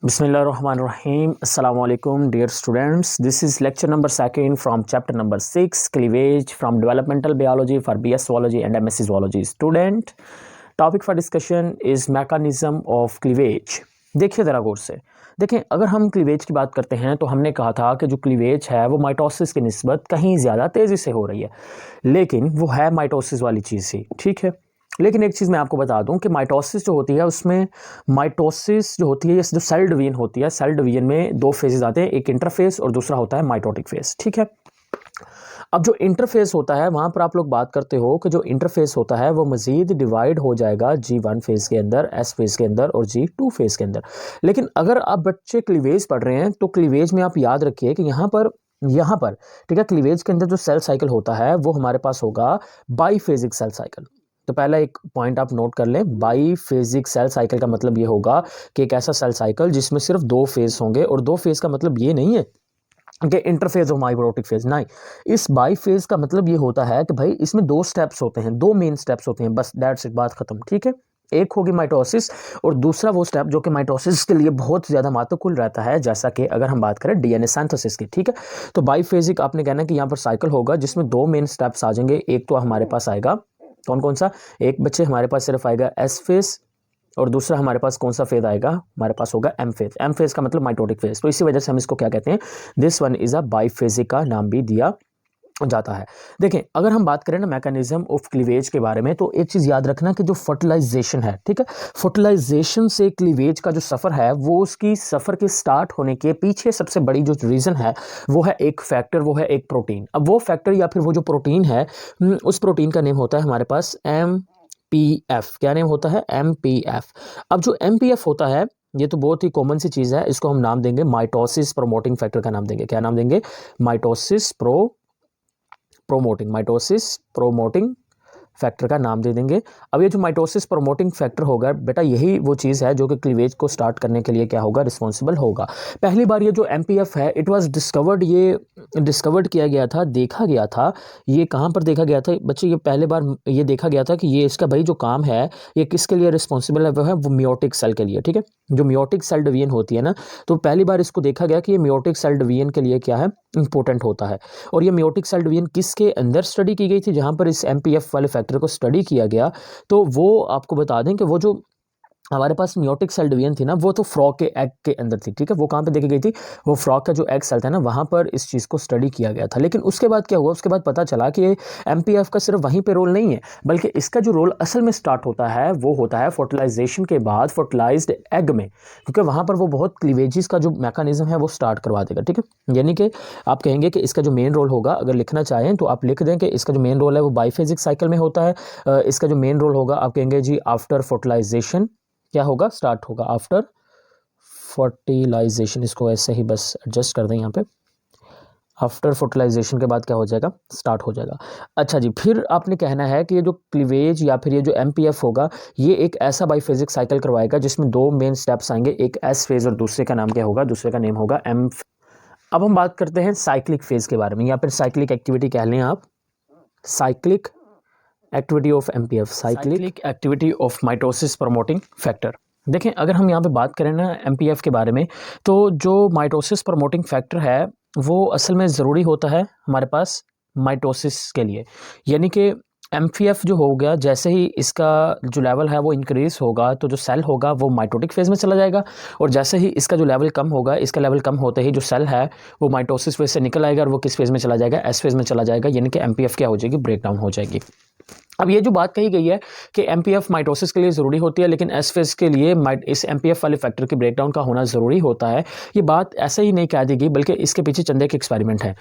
Bismillahirrahmanirrahim. Assalamu alaikum, dear students. This is lecture number 2 from chapter number 6, cleavage from developmental biology for BS zoology and MSc zoology student. Topic for discussion is mechanism of cleavage. देखिए ज़रा गौर से देखें, अगर हम cleavage की बात करते हैं तो हमने कहा था कि जो क्लीवेज है वो माइटोसिस की निस्बत कहीं ज़्यादा तेज़ी से हो रही है, लेकिन वो है माइटोसिस वाली चीज़ ही, ठीक है। लेकिन एक चीज़ मैं आपको बता दूं कि माइटोसिस जो होती है उसमें माइटोसिस जो होती है, जो सेल डिवीजन होती है, सेल डिवीजन में दो फेजेस आते हैं, एक इंटरफेस और दूसरा होता है माइटोटिक फेज, ठीक है। अब जो इंटरफेस होता है वहाँ पर आप लोग बात करते हो कि जो इंटरफेस होता है वो मज़ीद डिवाइड हो जाएगा G1 फेज़ के अंदर, S फेज़ के अंदर और G2 फेज़ के अंदर। लेकिन अगर आप बच्चे क्लीवेज पढ़ रहे हैं तो क्लीवेज में आप याद रखिए कि यहाँ पर ठीक है, क्लीवेज के अंदर जो सेल साइकिल होता है वो हमारे पास होगा बाईफेजिक सेल साइकिल। तो पहला एक पॉइंट आप नोट कर लें, बाईफेजिक सेल साइकिल का मतलब ये होगा कि एक ऐसा सेल साइकिल जिसमें सिर्फ दो फेज होंगे, और दो फेज का मतलब ये नहीं है कि इंटरफेज और माइटोटिक फेज, नहीं। इस बाई फेज का मतलब ये होता है कि भाई इसमें दो स्टेप्स होते हैं, दो मेन स्टेप्स होते हैं, बस दैट्स इट, बात खत्म, ठीक है। एक होगी माइटोसिस और दूसरा वो स्टेप जो कि माइटोसिस के लिए बहुत ज़्यादा महत्वपूर्ण रहता है, जैसा कि अगर हम बात करें डीएनए सिंथेसिस की, ठीक है। तो बाईफेजिक आपने कहना है कि यहाँ पर साइकिल होगा जिसमें दो मेन स्टेप्स आ जाएंगे। एक तो हमारे पास आएगा कौन कौन सा, एक बच्चे हमारे पास सिर्फ आएगा एस फेज, और दूसरा हमारे पास कौन सा फेज आएगा, हमारे पास होगा एम फेज। एम फेज का मतलब माइटोटिक फेज, तो इसी वजह से हम इसको क्या कहते हैं, this one is a biphasic का नाम भी दिया जाता है। देखें, अगर हम बात करें ना मैकेनिज्म ऑफ क्लीवेज के बारे में, तो एक चीज़ याद रखना कि जो फर्टिलाइजेशन है, ठीक है, फर्टिलाइजेशन से क्लीवेज का जो सफ़र है वो उसकी सफ़र के स्टार्ट होने के पीछे सबसे बड़ी जो रीज़न है वो है एक फैक्टर, वो है एक प्रोटीन। अब वो फैक्टर या फिर वो जो प्रोटीन है, उस प्रोटीन का नेम होता है हमारे पास MPF। क्या नेम होता है, MPF। अब जो MPF होता है ये तो बहुत ही कॉमन सी चीज़ है, इसको हम नाम देंगे माइटोसिस प्रोमोटिंग फैक्टर का नाम देंगे। क्या नाम देंगे, माइटोसिस प्रोमोटिंग फैक्टर का नाम दे देंगे। अब ये जो माइटोसिस प्रोमोटिंग फैक्टर होगा बेटा, यही वो चीज़ है जो कि क्लीवेज को स्टार्ट करने के लिए क्या होगा, रिस्पॉन्सिबल होगा। पहली बार ये जो MPF है इट वाज डिस्कवर्ड, ये डिस्कवर्ड किया गया था, देखा गया था। ये कहाँ पर देखा गया था बच्चे, ये पहले बार ये देखा गया था कि ये इसका भाई जो काम है ये किसके लिए रिस्पॉन्सिबल है, वो मियोटिक सेल के लिए, ठीक है। जो मियोटिक सेल डिवीजन होती है ना, तो पहली बार इसको देखा गया कि ये मियोटिक सेल डिवीजन के लिए क्या है, इंपॉर्टेंट होता है। और ये मियोटिक सेल डिवीजन किसके अंदर स्टडी की गई थी, जहाँ पर इस MPF वाले फैक्टर को स्टडी किया गया, तो वो आपको बता दें कि वो जो हमारे पास मियोटिक सेल डिवीजन थी ना, वो तो फ्रॉग के एग के अंदर थी, ठीक है। वो कहाँ पे देखी गई थी, वो फ्रॉग का जो एग सेल था ना, वहाँ पर इस चीज़ को स्टडी किया गया था। लेकिन उसके बाद क्या हुआ, उसके बाद पता चला कि MPF का सिर्फ वहीं पे रोल नहीं है, बल्कि इसका जो रोल असल में स्टार्ट होता है वो होता है फर्टिलाइजेशन के बाद फर्टिलाइज्ड एग में, क्योंकि वहाँ पर वो बहुत क्लीवेजेस का जो मैकेनिज्म है वो स्टार्ट करवा देगा, ठीक है। यानी कि आप कहेंगे कि इसका जो मेन रोल होगा, अगर लिखना चाहें तो आप लिख दें कि इसका जो मेन रोल है वो बाईफेजिक साइकिल में होता है। इसका जो मेन रोल होगा आप कहेंगे जी आफ्टर फर्टिलाइजेशन क्या होगा, स्टार्ट होगा आफ्टर फर्टिलाइजेशन। इसको ऐसे ही बस एडजस्ट कर दें यहाँ पे, आफ्टर फर्टिलाइजेशन के बाद क्या हो जाएगा, स्टार्ट हो जाएगा। अच्छा जी, फिर आपने कहना है कि ये जो क्लीवेज या फिर ये जो MPF होगा ये एक ऐसा बाईफेजिक साइकिल करवाएगा जिसमें दो मेन स्टेप्स आएंगे, एक S फेज और दूसरे का नाम क्या होगा, दूसरे का नेम होगा M। अब हम बात करते हैं साइक्लिक फेज के बारे में, या फिर साइक्लिक एक्टिविटी कह लें आप, cyclic activity of MPF, cyclic activity of mitosis promoting factor. देखें, अगर हम यहाँ पे बात करें ना MPF के बारे में, तो जो माइटोसिस प्रोमोटिंग फैक्टर है वो असल में ज़रूरी होता है हमारे पास माइटोसिस के लिए। यानी कि MPF जो हो गया, जैसे ही इसका जो लेवल है वो इंक्रीज़ होगा तो जो सेल होगा वो माइटोटिक फेज़ में चला जाएगा, और जैसे ही इसका जो लेवल कम होगा, इसका लेवल कम होते ही जो सेल है वो माइटोसिस फेज़ से निकल आएगा और वो किस फेज़ में चला जाएगा, S फेज़ में चला जाएगा। यानी कि MPF क्या हो जाएगी, ब्रेक डाउन हो जाएगी। अब ये जो बात कही गई है कि MPF माइटोसिस के लिए ज़रूरी होती है, लेकिन S फेज़ के लिए इस MPF वाले फैक्टर के ब्रेकडाउन का होना ज़रूरी होता है, ये बात ऐसे ही नहीं कह दी गई, बल्कि इसके पीछे चंद एक एक्सपेरिमेंट है।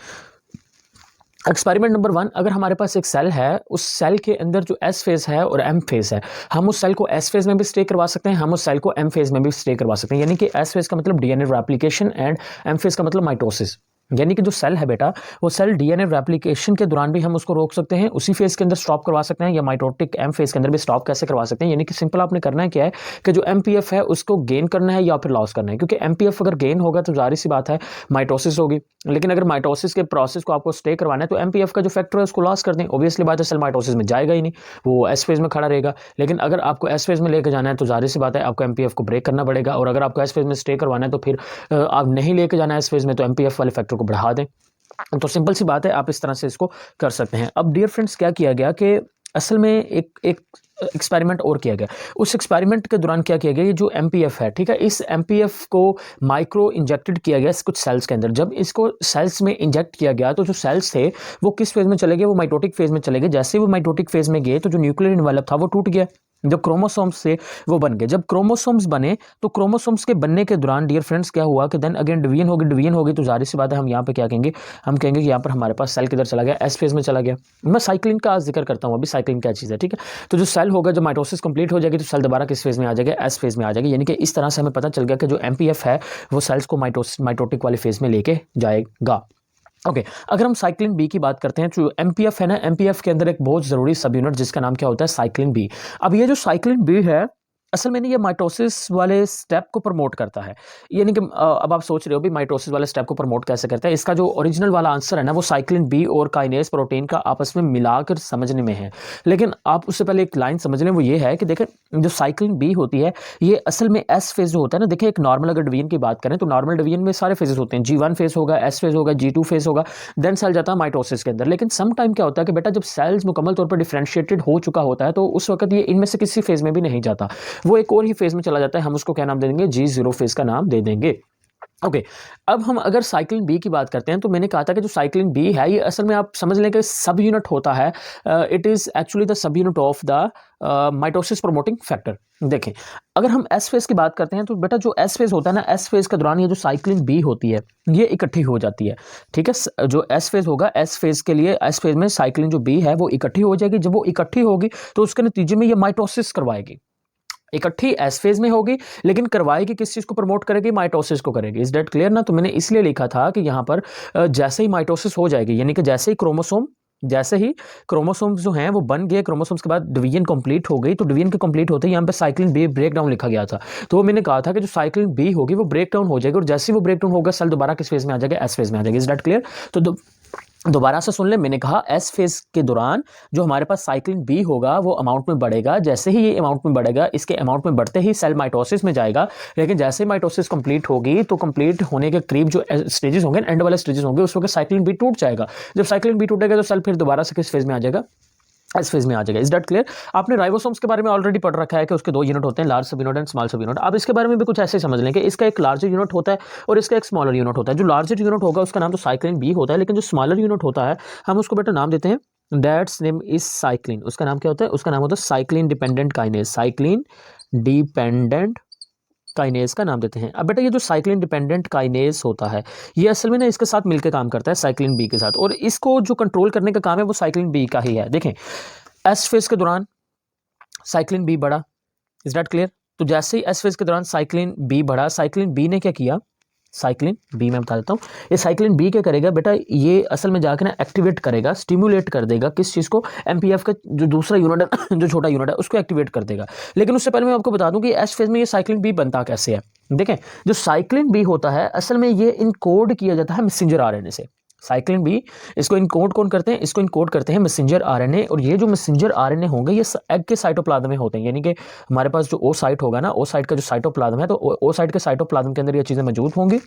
एक्सपेरिमेंट नंबर 1, अगर हमारे पास एक सेल है, उस सेल के अंदर जो S फेज़ है और M फेज़ है, हम उस सेल को S फेज़ में भी स्टे करवा सकते हैं, हम उस सेल को M फेज़ में भी स्टे करवा सकते हैं। यानी कि S फेज़ का मतलब DNA replication and M phase का मतलब माइटोसिस। यानी कि जो सेल है बेटा, वो सेल डीएनए रेप्लिकेशन के दौरान भी हम उसको रोक सकते हैं, उसी फेज के अंदर स्टॉप करवा सकते हैं, या माइटोटिक एम फेज के अंदर भी स्टॉप कैसे करवा सकते हैं। यानी कि सिंपल आपने करना है क्या है कि जो एमपीएफ है उसको गेन करना है या फिर लॉस करना है, क्योंकि एमपीएफ अगर गेन होगा तो जाहिर सी बात है माइटोसिस होगी, लेकिन अगर माइटोसिस के प्रोसेस को आपको स्टे करवाना है तो एमपीएफ का जो फैक्टर है उसको लॉस कर दें। ऑब्वियसली बात है सेल माइटोसिस में जाएगा ही नहीं, वो एस फेज में खड़ा रहेगा। लेकिन अगर आपको एस फेज में लेकर जाना है तो जाहिर सी बात है आपको एमपीएफ को ब्रेक करना पड़ेगा, और अगर आपको एस फेज में स्टे करवाना है तो फिर आप नहीं लेके जाना है एस फेज में, तो एमपीएफ वाले फैक्टर को बढ़ा दें। तो सिंपल सी बात है, आप इस तरह से इसको कर सकते हैं। अब डियर फ्रेंड्स, क्या किया गया कि असल में एक एक्सपेरिमेंट और किया गया। उस एक्सपेरिमेंट के दौरान क्या किया गया, ये जो एमपीएफ है, ठीक है, इस एमपीएफ को माइक्रो इंजेक्टेड किया गया कुछ सेल्स के अंदर। जब इसको सेल्स में इंजेक्ट किया गया तो जो सेल्स थे वो किस फेज में चले गए, वो माइटोटिक फेज में चले गए। जैसे वो माइटोटिक फेज में गए तो जो न्यूक्लियर इन्वेलप था वो टूट गया, जो क्रोमोसोम्स से वो बन गए। जब क्रोमोसोम्स बने तो क्रोमोसोम्स के बनने के दौरान डियर फ्रेंड्स क्या हुआ कि देन अगेन डिवीजन होगी तो जाहिर सी बात है हम यहाँ पे क्या कहेंगे, हम कहेंगे कि यहाँ पर हमारे पास सेल किधर चला गया, एस फेज में चला गया। मैं साइक्लिन का जिक्र करता हूँ अभी, साइक्लिन क्या चीज़ है, ठीक है। तो जो सेल होगा, जब माइटोसिस कंप्लीट हो जाएगी तो सेल दोबारा किस फेज में आ जाएगा, एस फेज में आ जाएगी। यानी कि इस तरह से हमें पता चल गया कि जो एमपीएफ है वो सेल्स को माइटोटिक वाले फेज में लेके जाएगा। ओके, अगर हम साइक्लिन बी की बात करते हैं, जो एमपीएफ है ना, एमपीएफ के अंदर एक बहुत ज़रूरी सब यूनिट जिसका नाम क्या होता है, साइक्लिन बी। अब ये जो साइक्लिन बी है असल में ये माइटोसिस वाले स्टेप को प्रमोट करता है। यानी कि अब आप सोच रहे हो भी माइटोसिस वाले स्टेप को प्रमोट कैसे करता है। इसका जो ओरिजिनल वाला आंसर है ना, वो साइक्लिन बी और काइनेज प्रोटीन का आपस में मिलाकर समझने में है। लेकिन आप उससे पहले एक लाइन समझ लें, वो ये है कि देखें जो साइक्लिन बी होती है ये असल में एस फेज जो होता है ना, देखिए एक नॉर्मल अगर डिवीजन की बात करें तो नॉर्मल डिवीजन में सारे फेजेस होते हैं, G1 फेज होगा, एस फेज होगा, G2 फेज होगा, देन सेल जाता है माइटोसिस के अंदर। लेकिन सम टाइम क्या होता है कि बेटा जब सेल्स मुकम्मल तौर पर डिफरेंशिएटेड हो चुका होता है तो उस वक्त ये इनमें से किसी फेज में भी नहीं जाता, वो एक और ही फेज में चला जाता है। हम उसको क्या नाम दे देंगे, G0 फेज का नाम दे देंगे। ओके, अब हम अगर साइक्लिन बी की बात करते हैं तो मैंने कहा था कि जो साइक्लिन बी है ये असल में आप समझ लें कि सब यूनिट होता है, it is actually the sub unit of the mitosis promoting factor. देखें, अगर हम एस फेज की बात करते हैं तो बेटा जो एस फेज होता है ना, एस फेज के दौरान ये जो साइक्लिन बी होती है ये इकट्ठी हो जाती है, ठीक है। जो एस फेज होगा, एस फेज के लिए एस फेज में साइक्लिन जो बी है वो इकट्ठी हो जाएगी। जब वो इकट्ठी होगी तो उसके नतीजे में ये माइटोसिस करवाएगी, इकट्ठी एस फेज में होगी, लेकिन करवाएगी किस चीज़ को प्रमोट करेगी, माइटोसिस को करेगी। इज दैट क्लियर ना। तो मैंने इसलिए लिखा था कि यहाँ पर जैसे ही माइटोसिस हो जाएगी, यानी कि जैसे ही क्रोमोसोम्स जो हैं वो बन गए, क्रोमोसोम्स के बाद डिवीजन कंप्लीट हो गई, तो डिवीजन के कंप्लीट होते ही यहाँ पे साइक्लिन बी ब्रेक डाउन लिखा गया था। तो मैंने कहा था कि जो साइक्लिन बी होगी वो ब्रेक डाउन हो जाएगी, और जैसे ही वो ब्रेक डाउन होगा सेल दोबारा किस फेज में आ जाएगा, एस फेज में आ जाएगी। Is that clear. तो दोबारा से सुन ले, मैंने कहा एस फेज के दौरान जो हमारे पास साइक्लिन बी होगा वो अमाउंट में बढ़ेगा। जैसे ही ये अमाउंट में बढ़ेगा, इसके अमाउंट में बढ़ते ही सेल माइटोसिस में जाएगा, लेकिन जैसे ही माइटोसिस कंप्लीट होगी तो कंप्लीट होने के करीब जो स्टेजेस होंगे, एंड वाले स्टेजेस होंगे, उस वक्त साइक्लिन बी टूट जाएगा। जब साइक्लिन बी टूटेगा तो सेल फिर दोबारा से किस फेज में आ जाएगा, इस फेज में आ जाएगा। Is that clear. आपने राइबोसोम्स के बारे में ऑलरेडी पढ़ रखा है कि उसके दो यूनिट होते हैं, लार्ज सब यूनिट एंड स्मॉल सब यूनिट। आप इसके बारे में भी कुछ ऐसे समझ लें कि इसका एक लार्जर यूनिट होता है और इसका एक स्मॉलर यूनिट होता है। जो लार्जर यूनिट होगा उसका नाम तो साइक्लिन बी होता है, लेकिन जो स्मॉलर यूनिट होता है हम उसको बेटा नाम देते हैं, दैट्स नेम इज साइक्लिन। उसका नाम क्या होता है, उसका नाम होता है cyclin dependent kinase, cyclin dependent kinase का नाम देते हैं। अब बेटा ये जो साइक्लिन डिपेंडेंट काइनेज होता है ये असल में ना इसके साथ मिलकर काम करता है, साइक्लिन बी के साथ, और इसको जो कंट्रोल करने का काम है वो साइक्लिन बी का ही है। देखें एस फेज के दौरान साइक्लिन बी बढ़ा, इज दैट क्लियर। तो जैसे ही एस फेज के दौरान साइक्लिन बी बढ़ा, साइक्लिन बी ने क्या किया, साइक्लिन बी मैं बता देता हूँ, ये साइक्लिन बी क्या करेगा बेटा, ये असल में जाकर ना एक्टिवेट करेगा, स्टिमुलेट कर देगा किस चीज़ को, एमपीएफ का जो दूसरा यूनिट है जो छोटा यूनिट है उसको एक्टिवेट कर देगा। लेकिन उससे पहले मैं आपको बता दूं कि एस फेज में ये साइक्लिन बी बनता कैसे है। देखें जो साइक्लिन बी होता है असल में ये इनकोड किया जाता है मैसेंजर आरएनए से। साइक्लिन बी इसको इनकोड कौन करते हैं, इसको इनकोड करते हैं मैसेंजर आरएनए, और ये जो मैसेंजर आरएनए होंगे ये एग के साइटोप्लाज्म में होते हैं। यानी कि हमारे पास जो ओ साइट होगा ना, ओ साइट का जो साइटोप्लाज्म है, तो ओ साइट के साइटोप्लाज्म के अंदर ये चीज़ें मौजूद होंगी,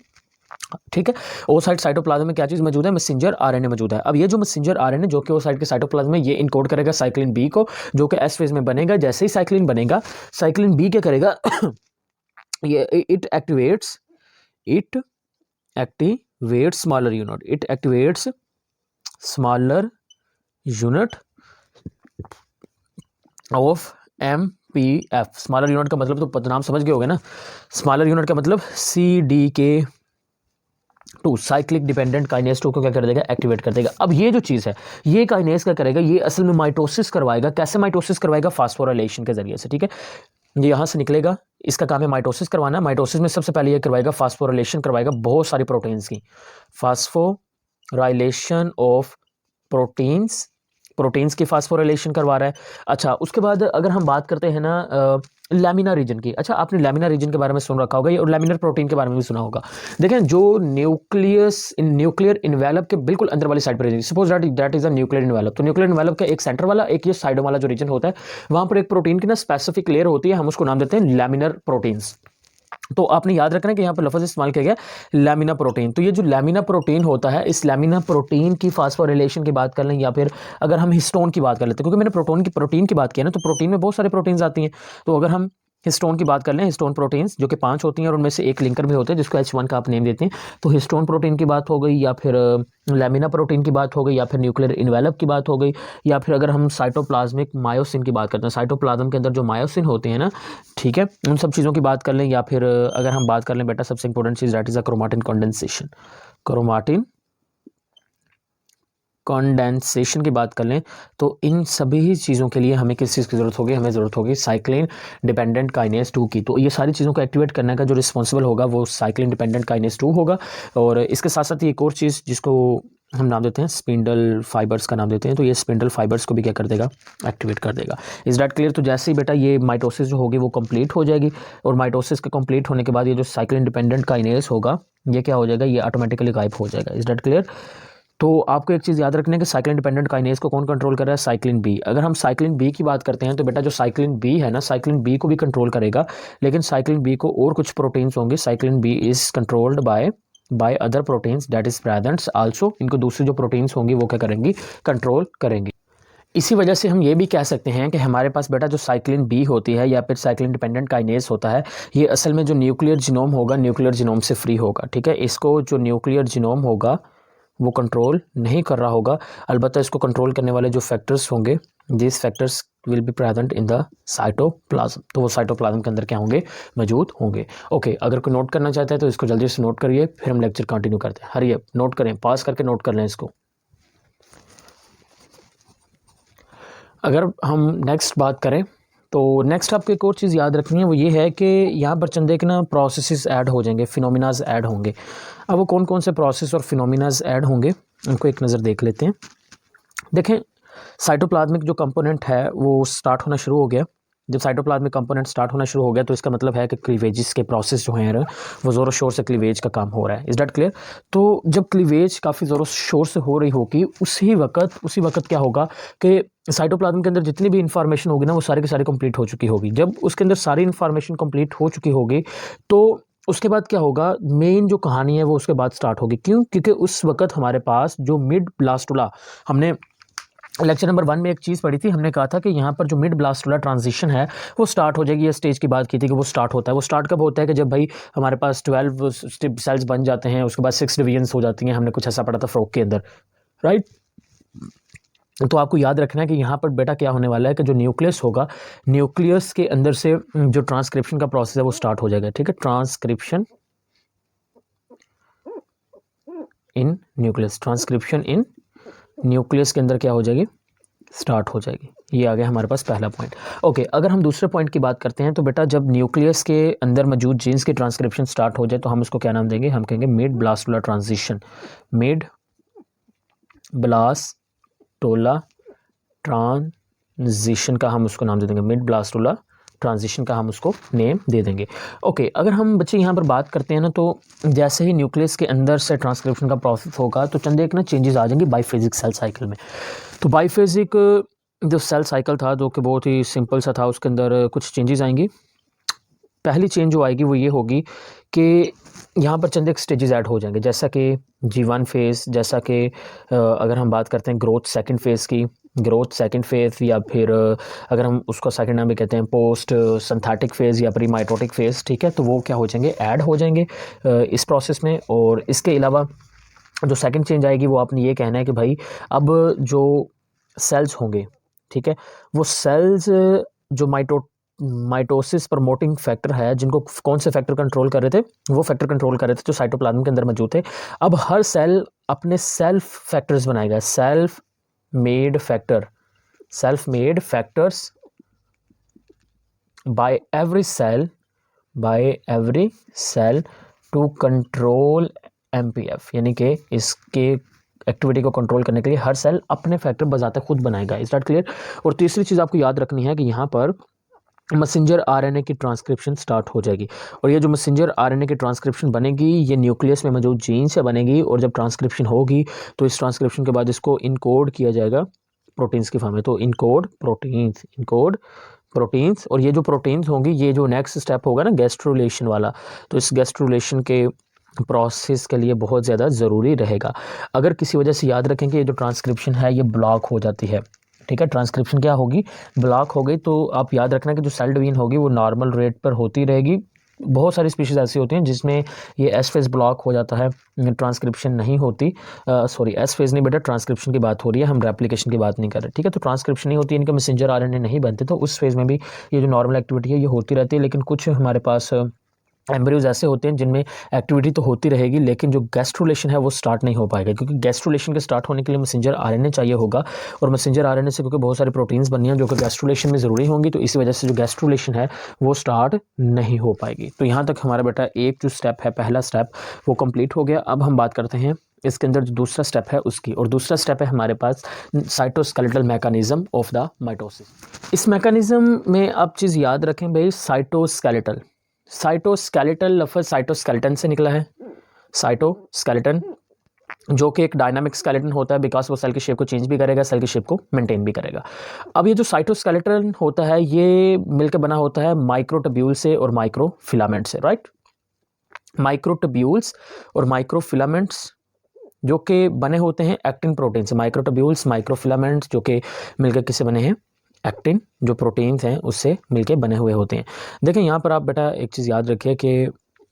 ठीक है। ओ साइट साइटोप्लाज्म में क्या चीज़ मौजूद है, मैसेंजर आरएनए मौजूद है। अब ये जो मैसेंजर आरएनए जो कि ओ साइट के साइटोप्लाज्म में, ये इनकोड करेगा साइक्लिन बी को, जो कि एस फेज में बनेगा। जैसे ही साइक्लिन बनेगा, साइक्लिन बी क्या करेगा ये it activates smaller unit, it activates smaller unit of MPF. Smaller unit का मतलब तो नाम समझ गए होगे ना, स्मॉलर यूनिट का मतलब CDK2, साइक्लिक डिपेंडेंट काइनेज 2 को क्या कर देगा, एक्टिवेट कर देगा। अब ये जो चीज़ है ये काइनेज क्या करेगा, ये असल में माइटोसिस करवाएगा। कैसे माइटोसिस करवाएगा, फास्फोराइलेशन के जरिए से, ठीक है। ये यहाँ से निकलेगा, इसका काम है माइटोसिस करवाना। माइटोसिस में सबसे पहले ये करवाएगा फास्फोराइलेशन करवाएगा बहुत सारी प्रोटीन्स की, फास्फोराइलेशन ऑफ प्रोटीन्स की फास्फोराइलेशन करवा रहा है। अच्छा, उसके बाद अगर हम बात करते हैं ना लैमिना रीजन की। अच्छा, आपने लैमिना रीजन के बारे में सुन रखा होगा और लैमिनर प्रोटीन के बारे में भी सुना होगा। देखें, जो न्यूक्लियर इन्वेलप के बिल्कुल अंदर वाली साइड पर, suppose that is a nuclear envelope. तो न्यूक्लियर इन्वेलप का एक सेंटर वाला, एक ये साइड वाला जो रीजन होता है, वहां पर एक प्रोटीन की ना स्पेसिफिक लेयर होती है, हम उसको नाम देते हैं लैमिनर प्रोटीन्स। तो आपने याद रखना है कि यहाँ पर लफ्ज़ इस्तेमाल किया गया लैमिना प्रोटीन। तो ये जो लैमिना प्रोटीन होता है, इस लैमिना प्रोटीन की फास्फोरिलेशन की बात कर लें, या फिर अगर हम हिस्टोन की बात कर लेते हैं, क्योंकि मैंने प्रोटीन की बात की है ना, तो प्रोटीन में बहुत सारे प्रोटीन्स आती हैं। तो अगर हम हिस्टोन की बात कर लें, हिस्टोन प्रोटीन्स जो कि 5 होती हैं और उनमें से एक लिंकर भी होते हैं जिसको H1 का आप नेम देते हैं। तो हिस्टोन प्रोटीन की बात हो गई, या फिर लैमिना प्रोटीन की बात हो गई, या फिर न्यूक्लियर इन्वेलप की बात हो गई, या फिर अगर हम साइटोप्लाज्मिक मायोसिन की बात करते हैं, साइटोप्लाज्म के अंदर जो मायोसिन होते हैं ना, ठीक है, उन सब चीज़ों की बात कर लें। या फिर अगर हम बात कर लें बेटा सबसे important cheese that is a chromatin condensation, chromatin condensation की बात कर लें, तो इन सभी चीज़ों के लिए हमें किस चीज़ की ज़रूरत होगी, हमें ज़रूरत होगी साइक्लिन डिपेंडेंट काइनेज 2 की। तो ये सारी चीज़ों को एक्टिवेट करने का जो रिस्पॉन्सिबल होगा वो साइक्लिन डिपेंडेंट काइनेज 2 होगा। और इसके साथ साथ एक और चीज़ जिसको हम नाम देते हैं स्पिंडल फाइबर्स का नाम देते हैं, तो ये स्पिंडल फाइबर्स को भी क्या कर देगा, एक्टिवेट कर देगा। Is that clear? तो जैसे ही बेटा ये माइटोसिस जो होगी वो कंप्लीट हो जाएगी, और माइटोसिस के कंप्लीट होने के बाद ये जो साइक्लिन डिपेंडेंट काइनेज होगा ये क्या हो जाएगा, ये ऑटोमेटिकली गायब हो जाएगा। Is that clear? तो आपको एक चीज़ याद रखना है कि साइक्लिन डिपेंडेंट काइनेज को कौन कंट्रोल कर रहा है, साइक्लिन बी। अगर हम साइक्लिन बी की बात करते हैं तो बेटा जो साइक्लिन बी है ना, साइक्लिन बी को भी कंट्रोल करेगा, लेकिन साइक्लिन बी को और कुछ प्रोटीन्स होंगे, cyclin B is controlled by other proteins that is presents also. इनको दूसरी जो प्रोटीन्स होंगी वो क्या करेंगी, कंट्रोल करेंगी। इसी वजह से हम ये भी कह सकते हैं कि हमारे पास बेटा जो साइक्लिन बी होती है या फिर साइक्लिन डिपेंडेंट काइनेज होता है, ये असल में जो न्यूक्लियर जीनोम होगा, न्यूक्लियर जीनोम से फ्री होगा। ठीक है, इसको जो न्यूक्लियर जीनोम होगा वो कंट्रोल नहीं कर रहा होगा, अलबत्ता इसको कंट्रोल करने वाले जो फैक्टर्स होंगे, this factors will be present in the cytoplasm. तो वो साइटोप्लाज्म के अंदर क्या होंगे, मौजूद होंगे। ओके, अगर कोई नोट करना चाहता है तो इसको जल्दी से नोट करिए, फिर हम लेक्चर कंटिन्यू करते हैं। हरिए नोट करें, पास करके नोट कर लें इसको। अगर हम नेक्स्ट बात करें तो नेक्स्ट आपको एक और चीज़ याद रखनी है, वो ये है कि यहाँ पर चंद एक ना प्रोसेसेस ऐड हो जाएंगे, फिनोमिनाज ऐड होंगे। अब वो कौन कौन से प्रोसेस और फिनोमिनाज ऐड होंगे उनको एक नज़र देख लेते हैं। देखें, साइटोप्लाज्मिक जो कंपोनेंट है वो स्टार्ट होना शुरू हो गया। जब साइटोप्लाज्मिक कंपोनेंट स्टार्ट होना शुरू हो गया तो इसका मतलब है कि क्लीवेजेस के प्रोसेस जो हैं वो ज़ोरों शोर से क्लीवेज का काम हो रहा है। Is that clear? तो जब क्लीवेज काफ़ी ज़ोरों शोर से हो रही होगी, उसी वक्त क्या होगा कि साइटोप्लाज्म के अंदर जितनी भी इंफॉर्मेशन होगी ना वो सारी की सारी कंप्लीट हो चुकी होगी। जब उसके अंदर सारी इंफॉर्मेशन कंप्लीट हो चुकी होगी तो उसके बाद क्या होगा, मेन जो कहानी है वो उसके बाद स्टार्ट होगी। क्यों? क्योंकि उस वक्त हमारे पास जो मिड ब्लास्टुला, हमने लेक्चर नंबर 1 में एक चीज़ पढ़ी थी, हमने कहा था कि यहाँ पर जो मिड ब्लास्टुला ट्रांजिशन है वो स्टार्ट हो जाएगी। ये स्टेज की बात की थी कि वो स्टार्ट होता है। वो स्टार्ट कब होता है कि जब भाई हमारे पास 12 सेल्स बन जाते हैं, उसके बाद 6 डिवीजन्स हो जाती हैं। हमने कुछ ऐसा पढ़ा था फ्रॉग के अंदर, राइट? तो आपको याद रखना है कि यहाँ पर बेटा क्या होने वाला है कि जो न्यूक्लियस होगा, न्यूक्लियस के अंदर से जो ट्रांसक्रिप्शन का प्रोसेस है वो स्टार्ट हो जाएगा। ठीक है, transcription in nucleus, transcription in nucleus के अंदर क्या हो जाएगी, स्टार्ट हो जाएगी। ये आ गया हमारे पास पहला पॉइंट। ओके, अगर हम दूसरे पॉइंट की बात करते हैं तो बेटा जब न्यूक्लियस के अंदर मौजूद जीन्स की ट्रांसक्रिप्शन स्टार्ट हो जाए तो हम उसको क्या नाम देंगे, हम कहेंगे mid blastula transition. Mid blastula transition का हम उसको नाम दे देंगे, मिड ब्लास्टुला ट्रांजिशन का हम उसको नेम दे देंगे। ओके, अगर हम बच्चे यहाँ पर बात करते हैं ना, तो जैसे ही न्यूक्लियस के अंदर से ट्रांसक्रिप्शन का प्रोसेस होगा तो चंद एक ना चेंजेस आ जाएंगे बाइफेजिक सेल साइकिल में। तो बाइफेजिक जो सेल साइकिल था जो कि बहुत ही सिंपल सा था, उसके अंदर कुछ चेंजेस आएंगी। पहली चेंज जो आएगी वो ये होगी कि यहाँ पर चंद एक स्टेजेस ऐड हो जाएंगे, जैसा कि G1 फेज़, जैसा कि अगर हम बात करते हैं ग्रोथ सेकंड फेज़ की, ग्रोथ सेकंड फेज़, या फिर अगर हम उसको सेकंड नाम भी कहते हैं पोस्ट सिंथेटिक फेज़ या प्री माइटोटिक फेज़। ठीक है, तो वो क्या हो जाएंगे, ऐड हो जाएंगे इस प्रोसेस में। और इसके अलावा जो सेकंड चेंज आएगी वो आपने ये कहना है कि भाई अब जो सेल्स होंगे, ठीक है, वो सेल्स जो माइटोसिस प्रमोटिंग फैक्टर है, जिनको कौन से फैक्टर कंट्रोल कर रहे थे, वो फैक्टर कंट्रोल कर रहे थे जो साइटोप्लाज्म के अंदर मौजूद थे। अब हर सेल अपने सेल्फ फैक्टर्स बनाएगा, self made factors by every cell to control MPF, यानी कि इसके एक्टिविटी को कंट्रोल करने के लिए हर सेल अपने फैक्टर बजाते खुद बनाएगा। Is that clear? और तीसरी चीज़ आपको याद रखनी है कि यहाँ पर मैसेंजर RNA की ट्रांसक्रिप्शन स्टार्ट हो जाएगी, और ये जो मैसेंजर RNA की ट्रांसक्रिप्शन बनेगी ये न्यूक्लियस में मौजूद जीन से बनेगी, और जब ट्रांसक्रिप्शन होगी तो इस ट्रांसक्रिप्शन के बाद इसको इनकोड किया जाएगा प्रोटीन्स की फॉर्म में। तो इनकोड प्रोटीन्स, और ये जो प्रोटीन्स होंगी, ये जो नेक्स्ट स्टेप होगा ना गैस्ट्रोलेशन वाला, तो इस गैस्ट्रोलेशन के प्रोसेस के लिए बहुत ज़्यादा ज़रूरी रहेगा। अगर किसी वजह से याद रखें कि ये जो ट्रांसक्रिप्शन है ये ब्लॉक हो जाती है, ठीक है, ट्रांसक्रिप्शन क्या होगी, ब्लॉक हो गई, तो आप याद रखना कि जो सेल डिवीजन होगी वो नॉर्मल रेट पर होती रहेगी। बहुत सारी स्पीशीज़ ऐसी होती हैं जिसमें ये एस फेज़ ब्लॉक हो जाता है, ट्रांसक्रिप्शन नहीं होती, सॉरी एस फेज़ नहीं बेटा, ट्रांसक्रिप्शन की बात हो रही है, हम रेप्लिकेशन की बात नहीं कर रहे, ठीक है। तो ट्रांसक्रिप्शन नहीं होती, इनके मैसेंजर RNA नहीं बनते, तो उस फेज़ में भी ये जो नॉर्मल एक्टिविटी है ये होती रहती है। लेकिन कुछ हमारे पास एम्ब्रियोज ऐसे होते हैं जिनमें एक्टिविटी तो होती रहेगी लेकिन जो गैस्ट्रोलेशन है वो स्टार्ट नहीं हो पाएगा, क्योंकि गैस्ट्रोलेशन के स्टार्ट होने के लिए मैसेंजर RNA चाहिए होगा, और मैसेंजर RNA से क्योंकि बहुत सारी प्रोटीन्स बननी हैं जो कि गैस्ट्रोलेशन में ज़रूरी होंगी, तो इसी वजह से जो गैस्ट्रोलेशन है वो स्टार्ट नहीं हो पाएगी। तो यहाँ तक हमारा बेटा एक जो स्टेप है, पहला स्टेप वो कंप्लीट हो गया। अब हम बात करते हैं इसके अंदर जो दूसरा स्टेप है उसकी, और दूसरा स्टेप है हमारे पास cytoskeletal mechanism of the mitosis. इस मैकेनिज्म में आप चीज़ याद रखें भाई, साइटोस्केलेटल लफ्ज़ साइटोस्केलेटन से निकला है, साइटोस्केलेटन जो कि एक डायनामिक स्केलेटन होता है, बिकॉज वो सेल की शेप को चेंज भी करेगा, सेल की शेप को मेंटेन भी करेगा। अब ये जो साइटोस्केलेटन होता है ये मिलकर बना होता है माइक्रोट्यूब्यूल से और माइक्रोफिलामेंट से, राइट। माइक्रोट्यूब्यूल्स और माइक्रोफिलामेंट्स जो कि बने होते हैं एक्टिन प्रोटीन से, माइक्रोट्यूब्यूल्स माइक्रोफिलामेंट्स जो कि मिलकर किससे बने हैं, एक्टिन जो प्रोटीन्स हैं उससे मिलके बने हुए होते हैं। देखें यहाँ पर आप बेटा एक चीज़ याद रखिए कि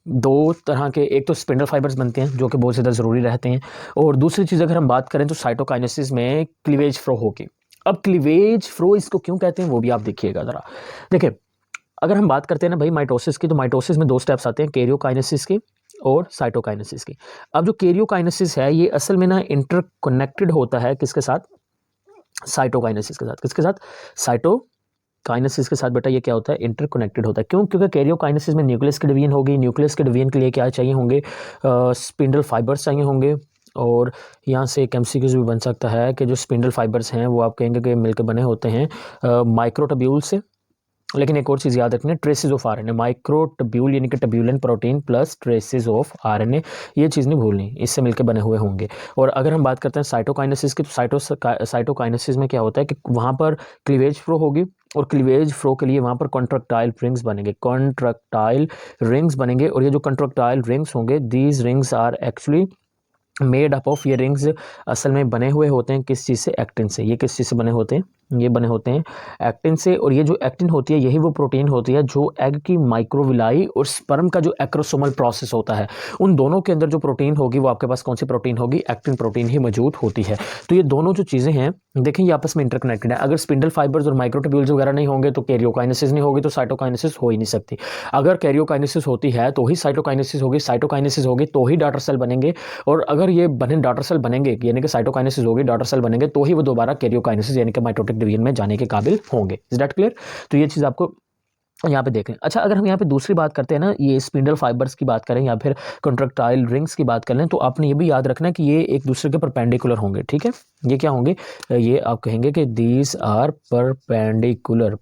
दो तरह के, एक तो स्पिंडल फाइबर्स बनते हैं जो कि बहुत ज़्यादा ज़रूरी रहते हैं, और दूसरी चीज़ अगर हम बात करें तो साइटोकाइनेसिस में क्लीवेज फ्लो होगी। अब क्लीवेज फ्लो इसको क्यों कहते हैं वो भी आप देखिएगा ज़रा। देखिए अगर हम बात करते हैं ना भाई माइटोसिस की, तो माइटोसिस में दो स्टेप्स आते हैं, कैरियोकाइनेसिस की और साइटोकाइनेसिस की। अब जो कैरियोकाइनेसिस है ये असल में ना इंटरकनेक्टेड होता है किसके साथ, साइटोकाइनेसिस के साथ। किसके साथ, साइटोकाइनेसिस के साथ बेटा ये क्या होता है, इंटरकनेक्टेड होता है। क्यों? क्योंकि कैरियोकाइनेसिस में न्यूक्लियस की डिवीजन होगी, न्यूक्लियस के डिवीजन के लिए क्या चाहिए होंगे, स्पिंडल फाइबर्स चाहिए होंगे, और यहाँ से एक MCQ भी बन सकता है कि जो स्पिंडल फाइबर्स हैं वो आप कहेंगे कि मिलकर बने होते हैं माइक्रोट्यूब्यूल से। लेकिन एक और चीज़ याद रखनी है, ट्रेसेस ऑफ RNA, माइक्रोट्यूब्यूल यानी कि tubulin protein plus traces of RNA, ये चीज़ नहीं भूलनी, इससे मिलकर बने हुए होंगे। और अगर हम बात करते हैं साइटोकाइनेसिस की, तो साइटोकाइनेसिस में क्या होता है कि वहाँ पर क्लीवेज फ्लो होगी, और क्लीवेज फ्लो के लिए वहाँ पर कॉन्ट्रैक्टाइल रिंग्स बनेंगे, और ये जो कॉन्ट्रैक्टाइल रिंग्स होंगे, these rings are actually made up of, ये रिंग्स असल में बने हुए होते हैं किस चीज़ से, एक्टिन से। ये किस चीज़ से बने होते हैं, ये बने होते हैं एक्टिन से। और ये जो एक्टिन होती है यही वो प्रोटीन होती है जो एग की माइक्रोविलाई और स्पर्म का जो एक्रोसोमल प्रोसेस होता है, उन दोनों के अंदर जो प्रोटीन होगी वो आपके पास कौन सी प्रोटीन होगी, एक्टिन प्रोटीन ही मौजूद होती है। तो ये दोनों जो चीज़ें हैं देखें ये आपस में इंटरकनेक्टेड है। अगर स्पिंडल फाइबर्स और माइक्रोट्यूब्यूल्स वगैरह नहीं होंगे तो कैरियोकाइनेसिस नहीं होगी, तो साइटोकाइनेसिस हो ही नहीं सकती। अगर कैरियोकाइनेसिस होती है तो ही साइटोकाइनेसिस होगी, साइटोकाइनेसिस होगी तो ही डॉटर सेल बनेंगे, और अगर ये बने डॉटर सेल बनेंगे यानी कि साइटोकाइनेसिस होगी, डॉटर सेल बनेंगे, तो ही वो दोबारा कैरियोकाइनेसिस यानी कि माइटोटिक डिवीजन में जाने के काबिल होंगे। Is that clear? तो ये चीज़ आपको यहाँ पे देख लें। अच्छा अगर हम यहाँ पे दूसरी बात करते हैं ना, ये स्पिंडल फाइबर्स की बात करें या फिर कॉन्ट्रैक्टाइल रिंग्स की बात करें, तो आपने ये भी याद रखना है कि ये एक दूसरे के परपेंडिकुलर होंगे, ठीक है। ये क्या होंगे, ये आप कहेंगे कि these are perpendicular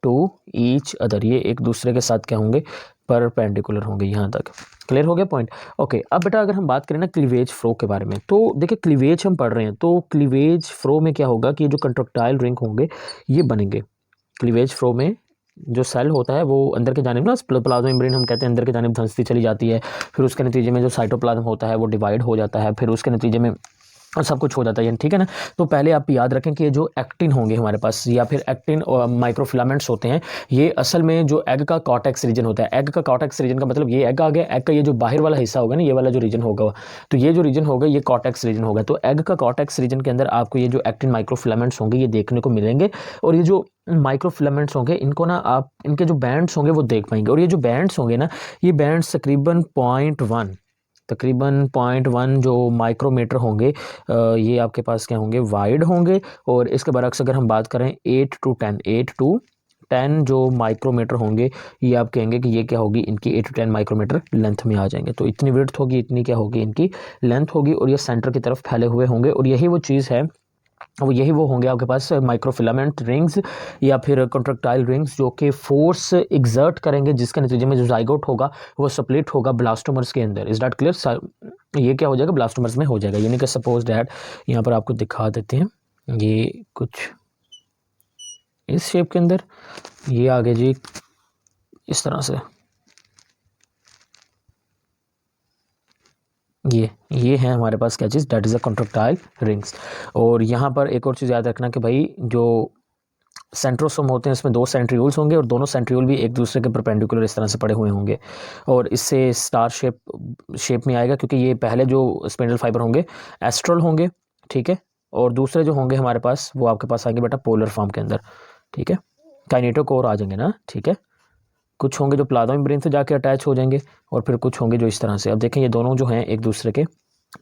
to each other, ये एक दूसरे के साथ क्या होंगे, परपेंडिकुलर होंगे। यहाँ तक क्लियर हो गया पॉइंट? ओके। अब बेटा अगर हम बात करें ना क्लीवेज फ्लो के बारे में, तो देखिए क्लीवेज हम पढ़ रहे हैं, तो क्लीवेज फ्लो में क्या होगा कि ये जो कॉन्ट्रैक्टाइल रिंग होंगे ये बनेंगे। क्लीवेज फ्लो में जो सेल होता है वो अंदर के जानिब ना, प्लाज्मा मेम्ब्रेन हम कहते हैं, अंदर के जानिब धंसती चली जाती है, फिर उसके नतीजे में जो साइटोप्लाज्म होता है वो डिवाइड हो जाता है, फिर उसके नतीजे में और सब कुछ हो जाता है, ठीक है ना। तो पहले आप याद रखें कि ये जो एक्टिन होंगे हमारे पास या फिर एक्टिन और माइक्रोफिलामेंट्स होते हैं, ये असल में जो एग का कॉर्टेक्स रीजन होता है, एग का कॉर्टेक्स रीजन का मतलब ये एग आ गया, एग का ये जो बाहर वाला हिस्सा होगा ना, ये वाला जो रीजन होगा, तो ये जो रीजन होगा ये कॉर्टेक्स रीजन होगा। तो एग का कॉर्टेक्स रीजन के अंदर आपको ये जो एक्टिन माइक्रोफिलामेंट्स होंगे ये देखने को मिलेंगे, और ये जो माइक्रोफिलामेंट्स होंगे इनको ना आप इनके जो बैंड्स होंगे वो देख पाएंगे, और ये जो बैंड्स होंगे ना, ये बैंड्स तकरीबन 0.1 तकरीबन 0.1 जो माइक्रोमीटर होंगे ये आपके पास क्या होंगे, वाइड होंगे। और इसके बरक्स अगर हम बात करें 8 to 10 जो माइक्रोमीटर होंगे, ये आप कहेंगे कि ये क्या होगी, इनकी 8 to 10 माइक्रोमीटर लेंथ में आ जाएंगे। तो इतनी विड्थ होगी, इतनी क्या होगी, इनकी लेंथ होगी, और ये सेंटर की तरफ फैले हुए होंगे। और यही वो चीज़ है, वो होंगे आपके पास माइक्रोफिलामेंट रिंग्स या फिर कॉन्ट्रैक्टाइल रिंग्स, जो कि फोर्स एग्जर्ट करेंगे, जिसके नतीजे में जो जाइगोट होगा वो स्प्लिट होगा ब्लास्टोमर्स के अंदर। Is that clear? ये क्या हो जाएगा, ब्लास्टोमर्स में हो जाएगा। यानी कि सपोज दैट यहाँ पर आपको दिखा देते हैं, ये कुछ इस शेप के अंदर, ये आगे जी इस तरह से, ये है हमारे पास क्या चीज़, that is a contractile rings. और यहाँ पर एक और चीज़ याद रखना कि भाई जो सेंट्रोसोम होते हैं इसमें 2 सेंट्रियोल्स होंगे, और दोनों सेंट्रियोल भी एक दूसरे के परपेंडिकुलर इस तरह से पड़े हुए होंगे, और इससे स्टार शेप में आएगा, क्योंकि ये पहले जो स्पिंडल फाइबर होंगे एस्ट्रल होंगे, ठीक है, और दूसरे जो होंगे हमारे पास वो आपके पास आएंगे बेटा पोलर फॉर्म के अंदर, ठीक है, काइनेटोकोर आ जाएंगे ना, ठीक है। कुछ होंगे जो प्लाज्मा मेम्ब्रेन से जाके अटैच हो जाएंगे, और फिर कुछ होंगे जो इस तरह से। अब देखें ये दोनों जो हैं एक दूसरे के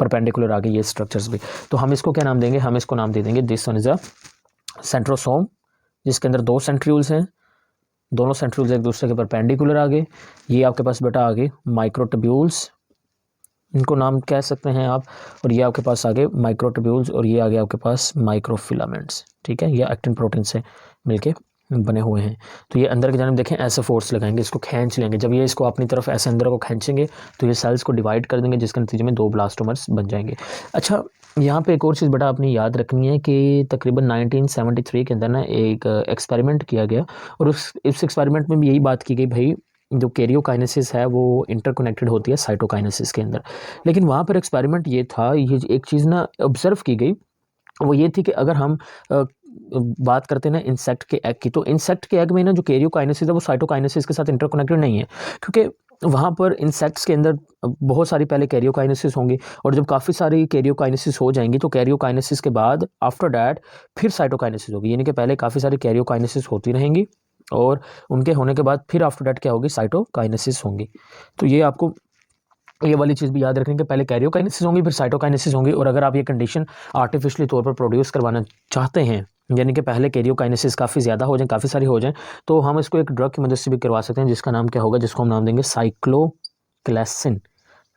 परपेंडिकुलर आ गए ये स्ट्रक्चर्स भी। तो हम इसको क्या नाम देंगे, हम इसको नाम दे देंगे this one is a centrosome, जिसके अंदर 2 सेंट्रियोल्स हैं, दोनों सेंट्रियोल्स एक दूसरे के परपेंडिकुलर आ गए। ये आपके पास बेटा आ गए माइक्रोट्यूब्यूल्स, इनको नाम कह सकते हैं आप, और ये आपके पास आ गए माइक्रोट्यूब्यूल्स, और ये आ गए आपके पास माइक्रोफिलामेंट्स, ठीक है, ये एक्टिन प्रोटीन से मिलके बने हुए हैं। तो ये अंदर की जानिब देखें ऐसे फोर्स लगाएंगे, इसको खींच लेंगे। जब ये इसको अपनी तरफ ऐसे अंदर को खींचेंगे तो ये सेल्स को डिवाइड कर देंगे, जिसके नतीजे में 2 ब्लास्टोमर्स बन जाएंगे। अच्छा, यहाँ पे एक और चीज़ बेटा आपने याद रखनी है कि तकरीबन 1973 के अंदर ना एक एक्सपेरिमेंट किया गया, और इस एक्सपेरिमेंट में भी यही बात की गई, भाई जो कैरियोकाइनेसिस है वो इंटरकनेक्टेड होती है साइटोकाइनेसिस के अंदर। लेकिन वहाँ पर एक्सपेरिमेंट ये था, ये एक चीज़ ना ऑब्जर्व की गई, वो ये थी कि अगर हम बात करते हैं ना इंसेक्ट के एग की, तो इंसेक्ट के एग में ना जो कैरियोकाइनेसिस है वो साइटोकाइनेसिस के साथ इंटरकनेक्टेड नहीं है, क्योंकि वहाँ पर इंसेक्ट्स के अंदर बहुत सारी पहले कैरियोकाइनेसिस होंगी, और जब काफ़ी सारी कैरियोकाइनेसिस हो जाएंगी तो कैरियोकाइनेसिस के बाद आफ्टर डैट फिर साइटोकाइनेसिस होगी। यानी कि पहले काफ़ी सारी कैरियोकाइनेसिस होती रहेंगी, और उनके होने के बाद फिर आफ्टर डैट क्या होगी, साइटोकाइनेसिस होंगी। तो ये आपको ये वाली चीज़ भी याद रखें कि पहले कैरियोकाइनेसिस होंगी, फिर साइटोकाइनेसिस होंगी। और अगर आप ये कंडीशन आर्टिफिशियली तौर पर प्रोड्यूस करवाना चाहते हैं, यानी कि पहले कैरियोकाइनेसिस काफ़ी ज़्यादा हो जाए, काफ़ी सारी हो जाएं, तो हम इसको एक ड्रग की मदद से भी करवा सकते हैं, जिसका नाम क्या होगा, जिसको हम नाम देंगे साइक्लोक्लैसिन।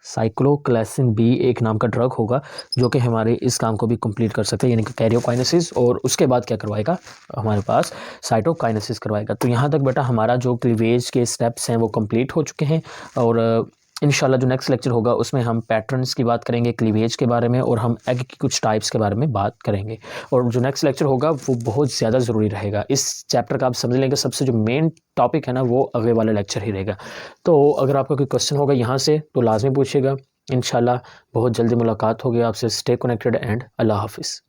साइक्लोक्लैसिन बी एक नाम का ड्रग होगा, जो कि हमारे इस काम को भी कंप्लीट कर सकते हैं, यानी कि कैरियोकाइनेसिस, और उसके बाद क्या करवाएगा, हमारे पास साइटोकाइनेसिस करवाएगा। तो यहाँ तक बेटा हमारा जो क्लीवेज के स्टेप्स हैं वो कंप्लीट हो चुके हैं, और इंशाल्लाह जो नेक्स्ट लेक्चर होगा उसमें हम पैटर्न्स की बात करेंगे, क्लीवेज के बारे में, और हम एग की कुछ टाइप्स के बारे में बात करेंगे। और जो नेक्स्ट लेक्चर होगा वो बहुत ज़्यादा ज़रूरी रहेगा। इस चैप्टर का आप समझ लेंगे सबसे जो मेन टॉपिक है ना वो अगले वाला लेक्चर ही रहेगा। तो अगर आपका कोई क्वेश्चन होगा यहाँ से तो लाजमी पूछिएगा। इंशाल्लाह बहुत जल्दी मुलाकात होगी आपसे। स्टे कनेक्टेड एंड अल्लाह हाफिज़।